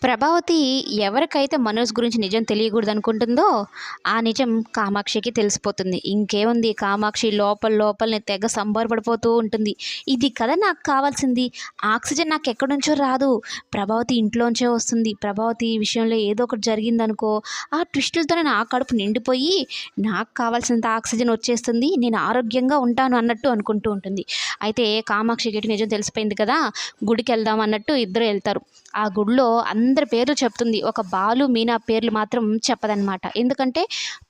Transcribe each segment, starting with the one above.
ప్రభావతి ఎవరికైతే మనోజ్ గురించి నిజం తెలియకూడదనుకుంటుందో, ఆ నిజం కామాక్షికి తెలిసిపోతుంది. ఇంకేముంది, కామాక్షి లోపల లోపలనే తెగ సంబరపడిపోతూ ఉంటుంది. ఇది కదా నాకు కావాల్సింది. ఆక్సిజన్ నాకెక్కడి నుంచో రాదు. ప్రభావతి ఇంట్లోంచే వస్తుంది. ప్రభావతి విషయంలో ఏదో ఒకటి జరిగిందనుకో, ఆ ట్విస్టులతోనే నా కడుపు నిండిపోయి, నాకు కావాల్సినంత ఆక్సిజన్ వచ్చేస్తుంది. నేను ఆరోగ్యంగా ఉంటాను అన్నట్టు అనుకుంటూ ఉంటుంది. అయితే కామాక్షికి నిజం తెలిసిపోయింది కదా! గుడికెళ్దాం అన్నట్టు ఇద్దరు ఎళ్తారు. ఆ గుడిలో అందరి పేర్లు చెప్తుంది. ఒక బాలు, మీనా పేర్లు మాత్రం చెప్పదనమాట. ఎందుకంటే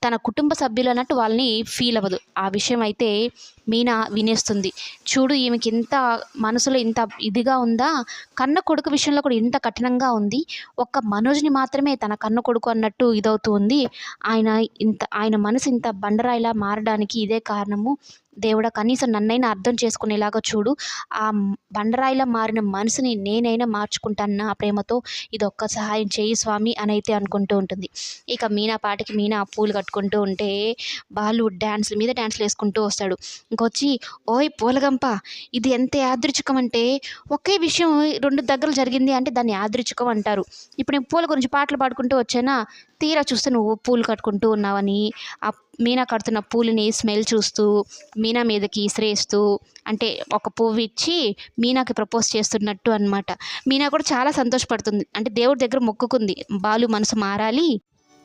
తన కుటుంబ సభ్యులు అన్నట్టు వాళ్ళని ఫీల్ అవ్వదు. ఆ విషయం అయితే మీనా వినేస్తుంది. చూడు ఈమెకింత మనసులో ఇంత ఇదిగా ఉందా, కన్న కొడుకు విషయంలో కూడా ఇంత కఠినంగా ఉంది. ఒక్క మనోజ్‌ని మాత్రమే తన కన్న కొడుకు అన్నట్టు ఇదవుతూ ఉంది. ఆయన మనసు ఇంత బండరాయిలా మారడానికి ఇదే కారణము. దేవుడా కనీసం నన్నైనా అర్థం చేసుకునేలాగా చూడు. ఆ బండరాయిలా మారిన మనసుని నేనైనా మార్చుకుంటాను నా ప్రేమతో. ఇదొక్క సహాయం చెయ్యి స్వామి అనైతే అనుకుంటూ ఉంటుంది. ఇక మీనా పాటికి మీనా పూలు కట్టుకుంటూ ఉంటే, బాలు డాన్సుల మీద డాన్సులేసుకుంటూ వస్తాడు. ఇంకొచ్చి, "ఓయ్ పూలగంప, ఇది ఎంత యాదృచ్చికం అంటే, ఒకే విషయం 2 దగ్గరలో జరిగింది అంటే దాన్ని యాదృచ్చికం అంటారు. ఇప్పుడు నేను పూల గురించి పాటలు పాడుకుంటూ వచ్చానా, తీరా చూస్తే నువ్వు పూలు కట్టుకుంటూ ఉన్నావని, ఆ మీనా కడుతున్న పూలని స్మెల్ చూస్తూ, మీనా మీదకి ఇసిరేస్తూ, అంటే ఒక పువ్విచ్చి మీనాకి ప్రపోజ్ చేస్తున్నట్టు అనమాట. మీనా కూడా చాలా సంతోషపడుతుంది. అంటే దేవుడి దగ్గర మొక్కుకుంది. బాలు మనసు మారాలి.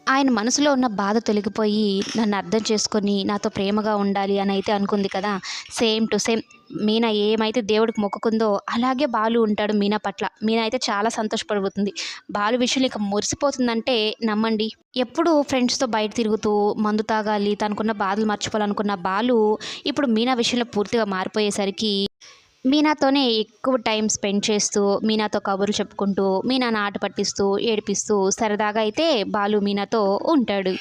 ఆయన మనసులో ఉన్న బాధ తొలగిపోయి నన్ను అర్థం చేసుకొని నాతో ప్రేమగా ఉండాలి అని అయితే అనుకుంది కదా! సేమ్ టు సేమ్ మీనా ఏమైతే దేవుడికి మొక్కుకుందో అలాగే బాలు ఉంటాడు మీనా పట్ల. మీనా అయితే చాలా సంతోషపడిపోతుంది. బాలు విషయంలో ఇక మురిసిపోతుందంటే నమ్మండి. ఎప్పుడూ ఫ్రెండ్స్‌తో బయట తిరుగుతూ, మందు తాగాలి, తనకున్న బాధలు మర్చిపోవాలనుకున్న బాలు ఇప్పుడు మీనా విషయంలో పూర్తిగా మారిపోయేసరికి మీనాతోనే ఎక్కువ టైం స్పెండ్ చేస్తూ, మీనాతో కబుర్లు చెప్పుకుంటూ, మీనాని ఆట పట్టిస్తూ, ఏడిపిస్తూ సరదాగా అయితే బాలు మీనాతో ఉంటాడు.